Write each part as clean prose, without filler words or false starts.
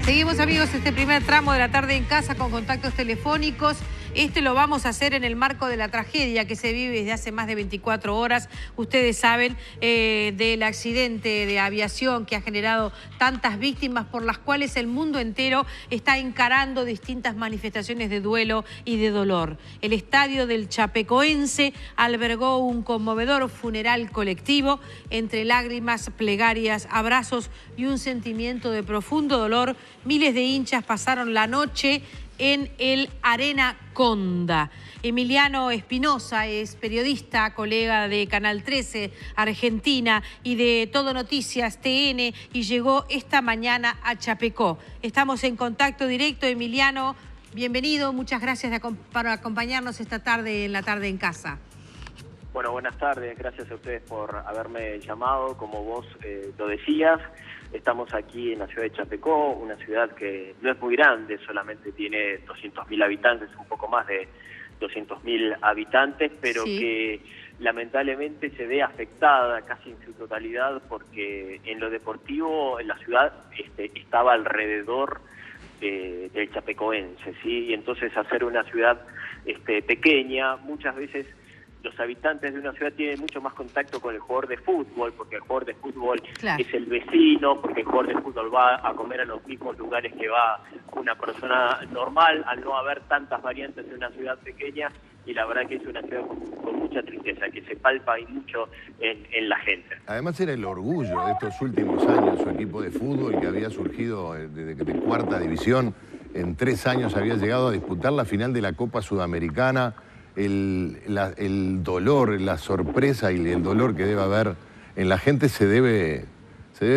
Seguimos, amigos, este primer tramo de la tarde en casa con contactos telefónicos. Lo vamos a hacer en el marco de la tragedia que se vive desde hace más de 24 horas. Ustedes saben del accidente de aviación que ha generado tantas víctimas, por las cuales el mundo entero está encarando distintas manifestaciones de duelo y de dolor. El estadio del Chapecoense albergó un conmovedor funeral colectivo entre lágrimas, plegarias, abrazos y un sentimiento de profundo dolor. Miles de hinchas pasaron la noche en el Arena Conda. Emiliano Espinosa es periodista, colega de Canal 13 Argentina y de Todo Noticias TN, y llegó esta mañana a Chapecó. Estamos en contacto directo. Emiliano, bienvenido, muchas gracias por acompañarnos esta tarde en la tarde en casa. Bueno, buenas tardes, gracias a ustedes por haberme llamado. Como vos lo decías, estamos aquí en la ciudad de Chapecó, una ciudad que no es muy grande, solamente tiene 200.000 habitantes, un poco más de 200.000 habitantes, pero sí, que lamentablemente se ve afectada casi en su totalidad porque en lo deportivo en la ciudad estaba alrededor del Chapecoense, ¿sí? Y entonces hacer una ciudad pequeña, muchas veces los habitantes de una ciudad tienen mucho más contacto con el jugador de fútbol, porque el jugador de fútbol claro, es el vecino, porque el jugador de fútbol va a comer a los mismos lugares que va una persona normal, al no haber tantas variantes en una ciudad pequeña, y la verdad que es una ciudad con mucha tristeza, que se palpa y mucho en la gente. Además era el orgullo de estos últimos años, su equipo de fútbol que había surgido de cuarta división, en 3 años había llegado a disputar la final de la Copa Sudamericana. El dolor, la sorpresa y el dolor que debe haber en la gente se debe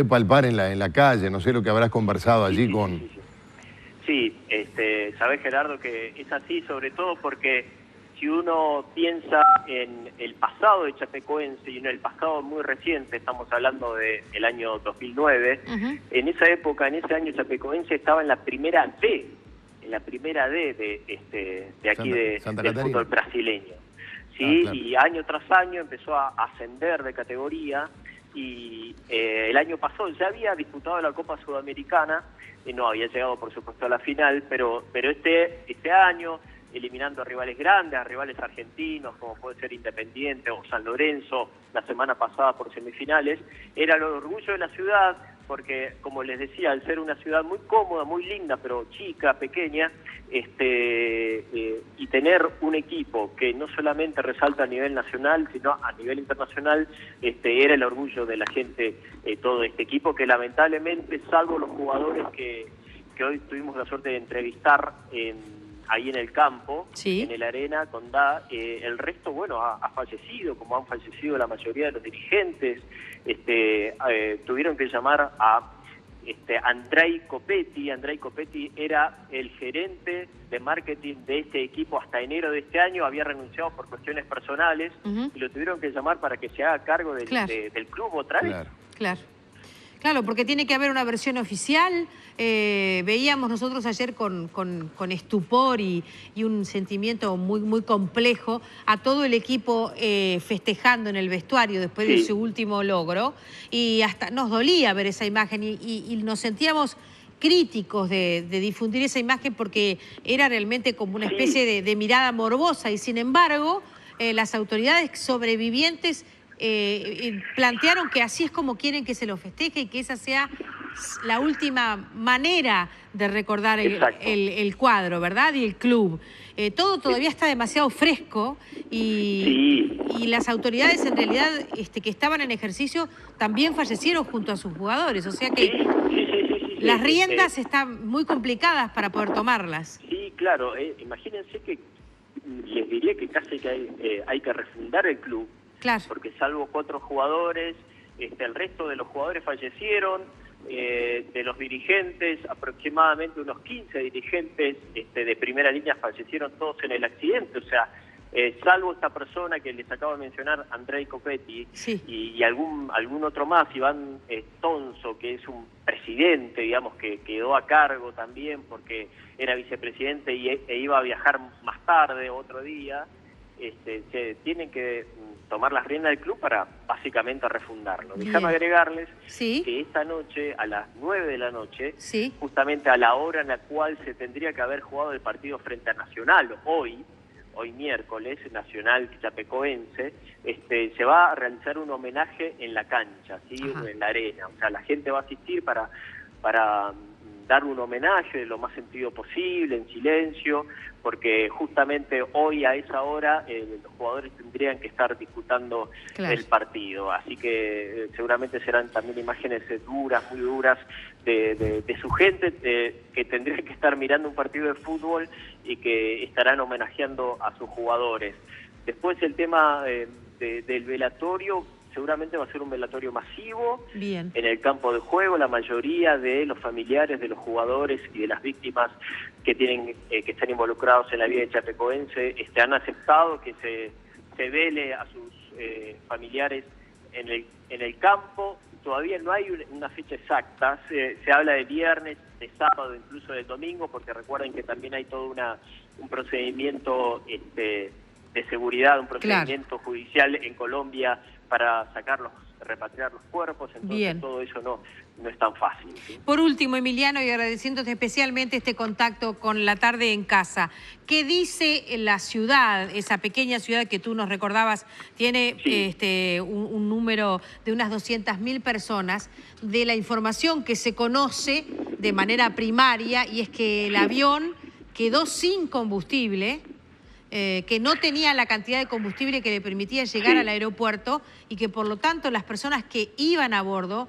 palpar en la calle. No sé lo que habrás conversado allí con... Sí, sabés, Gerardo, que es así, sobre todo porque si uno piensa en el pasado de Chapecoense y en el pasado muy reciente, estamos hablando del año 2009, en esa época, en ese año Chapecoense estaba en la primera D, de aquí del fútbol brasileño, ¿sí? Claro. Y año tras año empezó a ascender de categoría, y el año pasado ya había disputado la Copa Sudamericana, no había llegado por supuesto a la final, pero este año, eliminando a rivales grandes, a rivales argentinos, como puede ser Independiente o San Lorenzo, la semana pasada por semifinales, era el orgullo de la ciudad, porque, como les decía, al ser una ciudad muy cómoda, muy linda, pero chica, pequeña, y tener un equipo que no solamente resalta a nivel nacional, sino a nivel internacional, era el orgullo de la gente, todo este equipo, que lamentablemente, salvo los jugadores que hoy tuvimos la suerte de entrevistar ahí en el campo, sí, en el Arena Condá, el resto, bueno, ha fallecido, como han fallecido la mayoría de los dirigentes. Tuvieron que llamar a Andrei Copetti. Andrei Copetti era el gerente de marketing de este equipo hasta enero de este año, había renunciado por cuestiones personales, y lo tuvieron que llamar para que se haga cargo del club otra vez. Claro, porque tiene que haber una versión oficial. Veíamos nosotros ayer con estupor y un sentimiento muy complejo a todo el equipo festejando en el vestuario después de su último logro, y hasta nos dolía ver esa imagen y nos sentíamos críticos de difundir esa imagen, porque era realmente como una especie de mirada morbosa, y sin embargo las autoridades sobrevivientes plantearon que así es como quieren que se lo festeje, y que esa sea la última manera de recordar el cuadro, ¿verdad? Y el club. Todo todavía está demasiado fresco, y las autoridades en realidad que estaban en ejercicio también fallecieron junto a sus jugadores, o sea que las riendas están muy complicadas para poder tomarlas. Sí, claro, imagínense que les diría que casi que hay que refundar el club. Claro. Porque salvo 4 jugadores, el resto de los jugadores fallecieron, de los dirigentes, aproximadamente unos 15 dirigentes de primera línea fallecieron todos en el accidente, o sea, salvo esta persona que les acabo de mencionar, Andrei Copetti, y algún otro más, Iván Tonso, que es un presidente, digamos, que quedó a cargo también porque era vicepresidente e iba a viajar más tarde, otro día. Se tienen que tomar las riendas del club para básicamente refundarlo. Bien. Déjame agregarles Sí. que esta noche, a las 9 de la noche, Sí. justamente a la hora en la cual se tendría que haber jugado el partido frente a Nacional, hoy miércoles, Nacional Chapecoense, se va a realizar un homenaje en la cancha, ¿sí? En la arena. O sea, la gente va a asistir para dar un homenaje de lo más sentido posible, en silencio, porque justamente hoy a esa hora los jugadores tendrían que estar disputando el partido. Así que seguramente serán también imágenes duras, muy duras, de su gente que tendría que estar mirando un partido de fútbol y que estarán homenajeando a sus jugadores. Después el tema del velatorio, seguramente va a ser un velatorio masivo. Bien. En el campo de juego. La mayoría de los familiares de los jugadores y de las víctimas que están involucrados en la vida de Chapecoense han aceptado que se vele a sus familiares en el campo. Todavía no hay una fecha exacta, se habla de viernes, de sábado, incluso de domingo, porque recuerden que también hay todo un procedimiento de seguridad, un procedimiento judicial en Colombia para repatriar los cuerpos, entonces todo eso no es tan fácil, ¿sí? Por último, Emiliano, y agradeciéndote especialmente este contacto con La Tarde en Casa, ¿qué dice la ciudad, esa pequeña ciudad que tú nos recordabas, tiene un número de unas 200.000 personas, de la información que se conoce de manera primaria, y es que el avión quedó sin combustible, que no tenía la cantidad de combustible que le permitía llegar al aeropuerto y que por lo tanto las personas que iban a bordo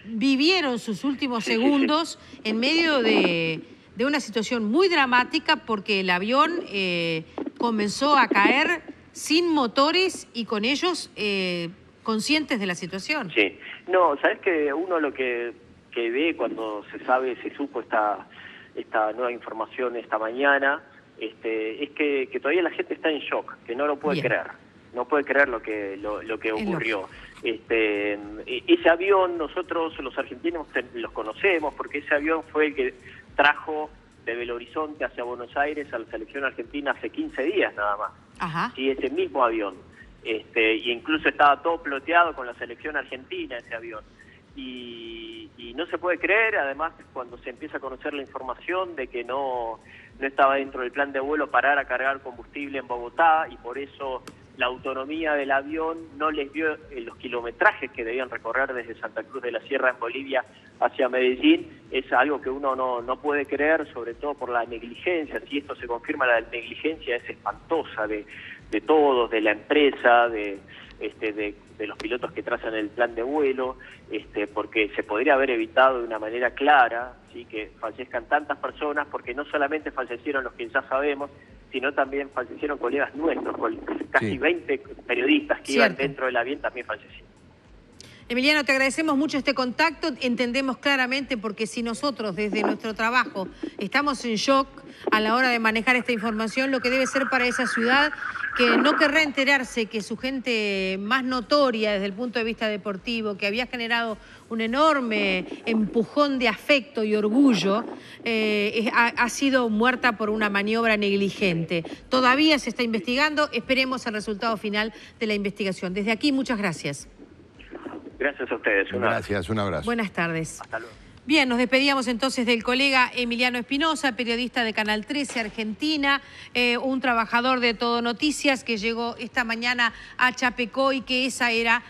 vivieron sus últimos segundos en medio de una situación muy dramática, porque el avión comenzó a caer sin motores y con ellos conscientes de la situación. Sí, no, sabes que uno lo que ve cuando se supo esta nueva información esta mañana, es que todavía la gente está en shock, que no lo puede creer, no puede creer lo que ocurrió. Ese avión nosotros los argentinos los conocemos, porque ese avión fue el que trajo de Belo Horizonte hacia Buenos Aires a la selección argentina hace 15 días nada más. Sí, ese mismo avión, y incluso estaba todo ploteado con la selección argentina ese avión. Y no se puede creer, además, cuando se empieza a conocer la información de que no estaba dentro del plan de vuelo parar a cargar combustible en Bogotá, y por eso la autonomía del avión no les dio los kilometrajes que debían recorrer desde Santa Cruz de la Sierra en Bolivia hacia Medellín. Es algo que uno no puede creer, sobre todo por la negligencia. Si esto se confirma, la negligencia es espantosa de todos, de la empresa, de los pilotos que trazan el plan de vuelo, porque se podría haber evitado de una manera clara, ¿sí?, que fallezcan tantas personas, porque no solamente fallecieron los que ya sabemos, sino también fallecieron colegas nuestros, casi 20 periodistas que iban dentro del avión también fallecieron. Emiliano, te agradecemos mucho este contacto, entendemos claramente, porque si nosotros desde nuestro trabajo estamos en shock a la hora de manejar esta información, lo que debe ser para esa ciudad, que no querrá enterarse que su gente más notoria desde el punto de vista deportivo, que había generado un enorme empujón de afecto y orgullo, ha sido muerta por una maniobra negligente. Todavía se está investigando, esperemos el resultado final de la investigación. Desde aquí, muchas gracias. Gracias a ustedes. Gracias, un abrazo. Buenas tardes. Hasta luego. Bien, nos despedíamos entonces del colega Emiliano Espinosa, periodista de Canal 13 Argentina, un trabajador de Todo Noticias que llegó esta mañana a Chapecó, y que esa era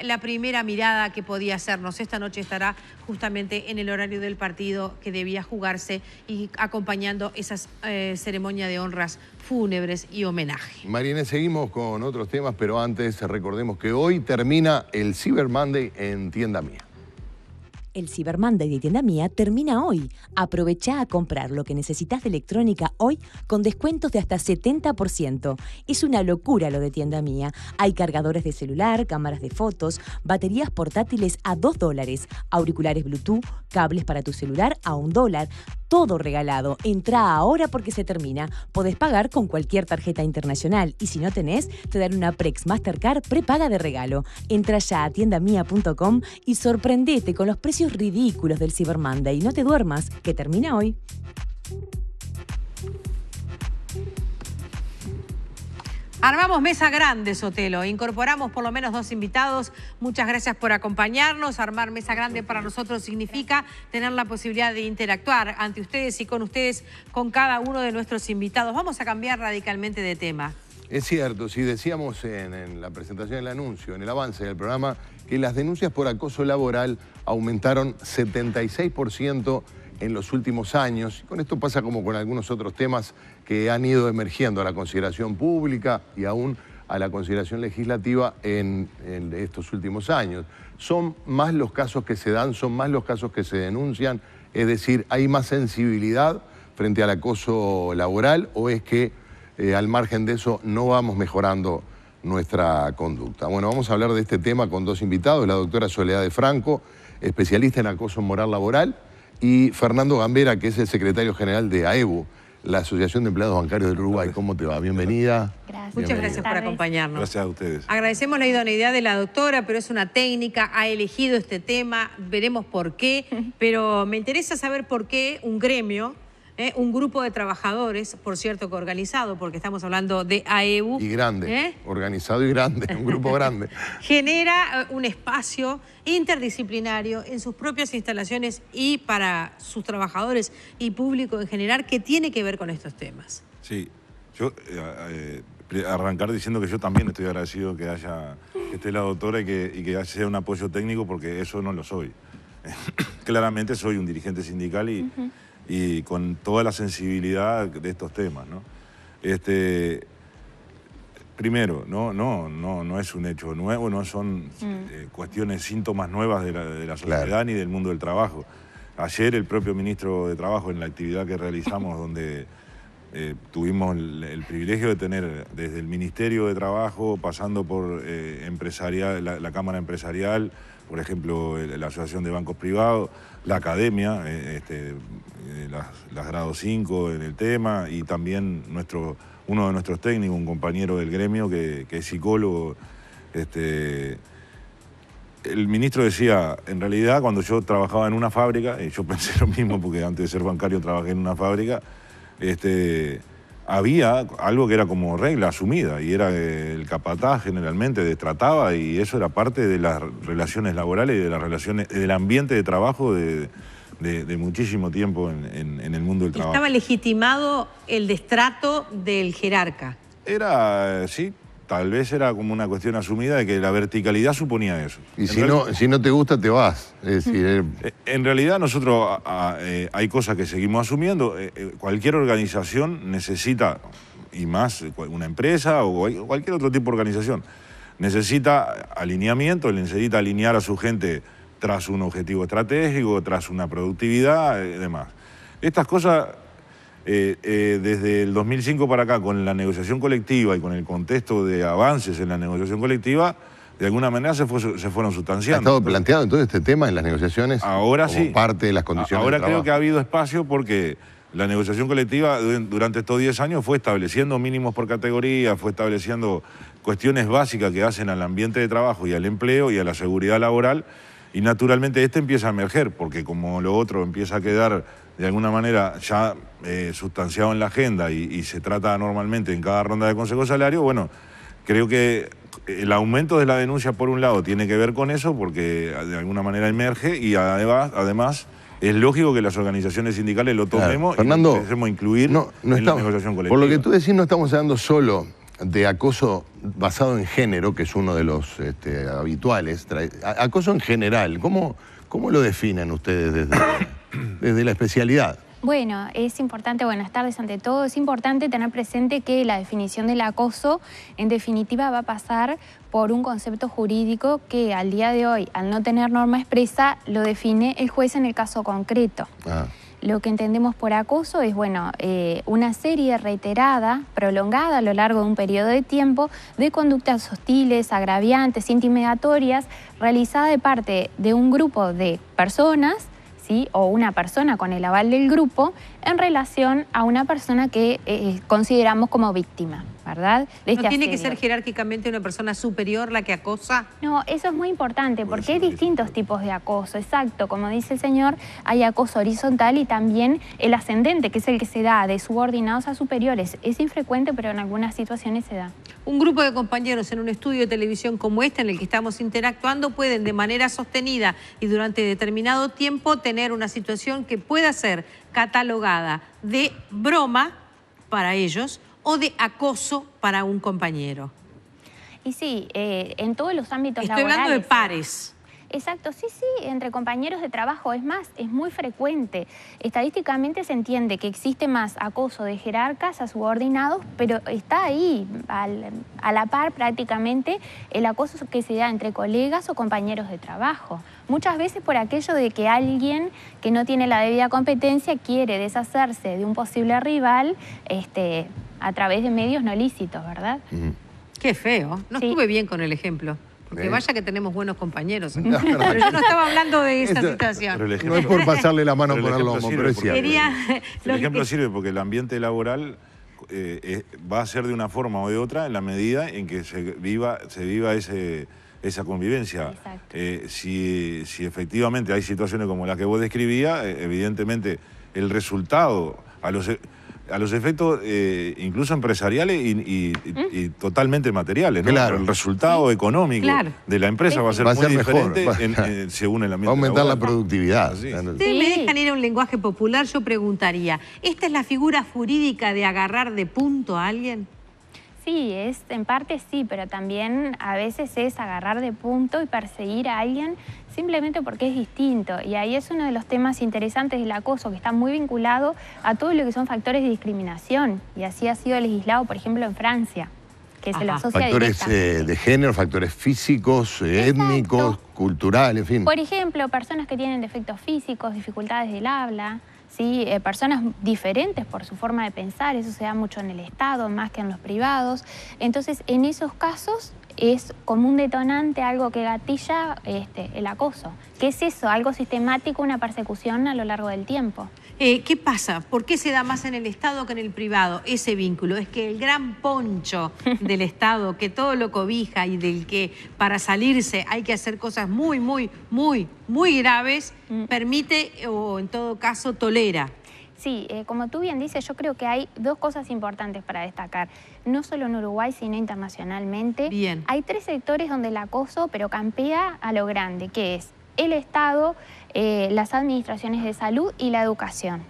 la primera mirada que podía hacernos. Esta noche estará justamente en el horario del partido que debía jugarse y acompañando esas ceremonias de honras fúnebres y homenaje. María, seguimos con otros temas, pero antes recordemos que hoy termina el Cyber Monday en Tienda Mía. El Cyber Monday de Tienda Mía termina hoy. Aprovecha a comprar lo que necesitas de electrónica hoy con descuentos de hasta 70%. Es una locura lo de Tienda Mía. Hay cargadores de celular, cámaras de fotos, baterías portátiles a $2, auriculares Bluetooth, cables para tu celular a $1. Todo regalado. Entra ahora porque se termina. Podés pagar con cualquier tarjeta internacional, y si no tenés, te dan una Prex Mastercard prepaga de regalo. Entra ya a tiendamia.com y sorprendete con los precios ridículos del Cyber Monday. No te duermas, que termina hoy. Armamos mesa grande, Sotelo. Incorporamos por lo menos 2 invitados. Muchas gracias por acompañarnos. Armar mesa grande para nosotros significa tener la posibilidad de interactuar ante ustedes y con ustedes, con cada uno de nuestros invitados. Vamos a cambiar radicalmente de tema. Es cierto, si decíamos en la presentación del anuncio, en el avance del programa, que las denuncias por acoso laboral aumentaron 76% en los últimos años. Con esto pasa como con algunos otros temas que han ido emergiendo a la consideración pública y aún a la consideración legislativa en estos últimos años. Son más los casos que se dan, son más los casos que se denuncian, es decir, ¿hay más sensibilidad frente al acoso laboral o es que al margen de eso no vamos mejorando nuestra conducta? Bueno, vamos a hablar de este tema con 2 invitados, la doctora Soledad de Franco, especialista en acoso moral laboral, y Fernando Gambera, que es el secretario general de AEBU, la Asociación de Empleados Bancarios del Uruguay. ¿Cómo te va? Bienvenida. Gracias. Muchas gracias por acompañarnos. Gracias a ustedes. Agradecemos la idoneidad de la doctora, pero es una técnica, ha elegido este tema, veremos por qué, pero me interesa saber por qué un gremio, un grupo de trabajadores, por cierto que organizado, porque estamos hablando de AEBU. Y grande, organizado y grande, un grupo grande. Genera un espacio interdisciplinario en sus propias instalaciones y para sus trabajadores y público en general, que tiene que ver con estos temas. Sí, yo arrancar diciendo que yo también estoy agradecido que esté la doctora y que sea un apoyo técnico, porque eso no lo soy. Claramente soy un dirigente sindical y con toda la sensibilidad de estos temas, ¿no? Primero, no es un hecho nuevo, no son cuestiones, síntomas nuevas de la sociedad, claro, ni del mundo del trabajo. Ayer el propio ministro de Trabajo, en la actividad que realizamos, donde tuvimos el privilegio de tener desde el Ministerio de Trabajo, pasando por la Cámara Empresarial, por ejemplo, la Asociación de Bancos Privados, la Academia, las Grado 5 en el tema, y también uno de nuestros técnicos, un compañero del gremio que es psicólogo. El ministro decía, en realidad, cuando yo trabajaba en una fábrica, yo pensé lo mismo porque antes de ser bancario trabajé en una fábrica, había algo que era como regla asumida, y era que el capataz generalmente destrataba, y eso era parte de las relaciones laborales y de las relaciones, del ambiente de trabajo de muchísimo tiempo en el mundo del trabajo. ¿Estaba legitimado el destrato del jerarca? Sí, tal vez era como una cuestión asumida de que la verticalidad suponía eso. Y si no te gusta, te vas. Es decir, en realidad nosotros hay cosas que seguimos asumiendo. Cualquier organización necesita, y más una empresa o cualquier otro tipo de organización, necesita alineamiento, necesita alinear a su gente tras un objetivo estratégico, tras una productividad y demás. Estas cosas, desde el 2005 para acá, con la negociación colectiva y con el contexto de avances en la negociación colectiva, de alguna manera se fueron sustanciando. ¿Ha estado planteado entonces este tema en las negociaciones? Ahora como sí. Parte de las condiciones ahora de trabajo. Creo que ha habido espacio, porque la negociación colectiva durante estos 10 años fue estableciendo mínimos por categoría, fue estableciendo cuestiones básicas que hacen al ambiente de trabajo y al empleo y a la seguridad laboral. Y naturalmente empieza a emerger, porque como lo otro empieza a quedar de alguna manera ya sustanciado en la agenda y se trata normalmente en cada ronda de consejo salario, bueno, creo que el aumento de la denuncia, por un lado, tiene que ver con eso, porque de alguna manera emerge, y además es lógico que las organizaciones sindicales lo tomemos, claro. Fernando, y lo empecemos a incluir en la negociación colectiva. Por lo que tú decís, no estamos hablando solo de acoso basado en género, que es uno de los habituales. Acoso en general, ¿cómo lo definen ustedes desde la especialidad? Bueno, es importante, buenas tardes ante todo, es importante tener presente que la definición del acoso, en definitiva, va a pasar por un concepto jurídico que al día de hoy, al no tener norma expresa, lo define el juez en el caso concreto. Lo que entendemos por acoso es, una serie reiterada, prolongada a lo largo de un periodo de tiempo, de conductas hostiles, agraviantes, intimidatorias, realizada de parte de un grupo de personas, ¿sí?, o una persona con el aval del grupo, en relación a una persona que consideramos como víctima. ¿verdad? ¿No tiene que ser jerárquicamente una persona superior la que acosa? No, eso es muy importante porque hay distintos tipos de acoso, exacto. Como dice el señor, hay acoso horizontal y también el ascendente, que es el que se da de subordinados a superiores. Es infrecuente, pero en algunas situaciones se da. Un grupo de compañeros en un estudio de televisión como este en el que estamos interactuando pueden de manera sostenida y durante determinado tiempo tener una situación que pueda ser catalogada de broma para ellos o de acoso para un compañero. Y sí, en todos los ámbitos laborales. Estoy hablando de pares. Exacto, sí, entre compañeros de trabajo. Es más, es muy frecuente. Estadísticamente se entiende que existe más acoso de jerarcas a subordinados, pero está ahí, a la par prácticamente, el acoso que se da entre colegas o compañeros de trabajo. Muchas veces por aquello de que alguien que no tiene la debida competencia quiere deshacerse de un posible rival a través de medios no lícitos, ¿verdad? Qué feo. No estuve bien con el ejemplo. Porque vaya que tenemos buenos compañeros. Pero yo no estaba hablando de esa situación. No es por pasarle la mano por el lomo, pero es cierto. El ejemplo sirve porque el ambiente laboral va a ser de una forma o de otra en la medida en que se viva esa convivencia. Si efectivamente hay situaciones como la que vos describías, evidentemente el resultado a los efectos incluso empresariales y totalmente materiales, ¿no? Claro. El resultado económico de la empresa va a ser muy diferente según el ambiente. Va a aumentar laboral. la productividad. Si me dejan ir a un lenguaje popular, yo preguntaría, ¿esta es la figura jurídica de agarrar de punto a alguien? Sí, en parte sí, pero también a veces es agarrar de punto y perseguir a alguien simplemente porque es distinto. Y ahí es uno de los temas interesantes del acoso, que está muy vinculado a todo lo que son factores de discriminación. Y así ha sido legislado, por ejemplo, en Francia, que se lo asocia factores de género, factores físicos, étnicos, culturales, en fin. Por ejemplo, personas que tienen defectos físicos, dificultades del habla, ¿sí? Personas diferentes por su forma de pensar, eso se da mucho en el Estado más que en los privados. Entonces, en esos casos es como un detonante, algo que gatilla el acoso. ¿Qué es eso? Algo sistemático, una persecución a lo largo del tiempo. ¿Qué pasa? ¿Por qué se da más en el Estado que en el privado ese vínculo? Es que el gran poncho del Estado, que todo lo cobija y del que para salirse hay que hacer cosas muy graves, permite o en todo caso tolera. Sí, como tú bien dices, yo creo que hay dos cosas importantes para destacar. No solo en Uruguay, sino internacionalmente. Bien. Hay 3 sectores donde el acoso, pero campea a lo grande, que es el Estado, las administraciones de salud y la educación.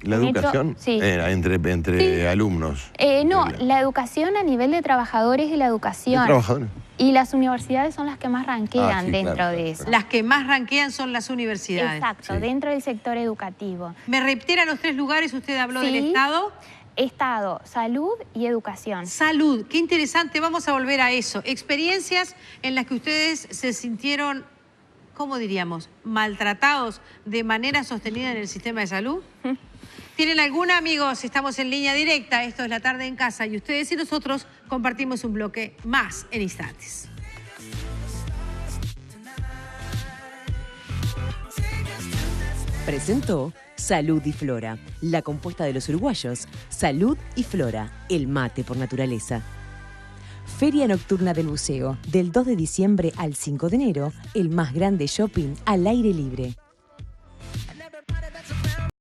¿La educación? Sí. Entre alumnos. No, la educación a nivel de trabajadores de la educación. ¿De trabajadores? Y las universidades son las que más ranquean dentro de eso. Las que más ranquean son las universidades. Exacto, dentro del sector educativo. ¿Me reitera los 3 lugares? Usted habló del Estado. Estado, salud y educación. Salud, qué interesante, vamos a volver a eso. Experiencias en las que ustedes se sintieron, ¿cómo diríamos?, maltratados de manera sostenida en el sistema de salud. ¿Tienen alguna, amigos? Estamos en línea directa, esto es La Tarde en Casa y ustedes y nosotros compartimos un bloque más en instantes. Presentó Salud y Flora, la compuesta de los uruguayos. Salud y Flora, el mate por naturaleza. Feria Nocturna del Buceo, del 2 de diciembre al 5 de enero, el más grande shopping al aire libre.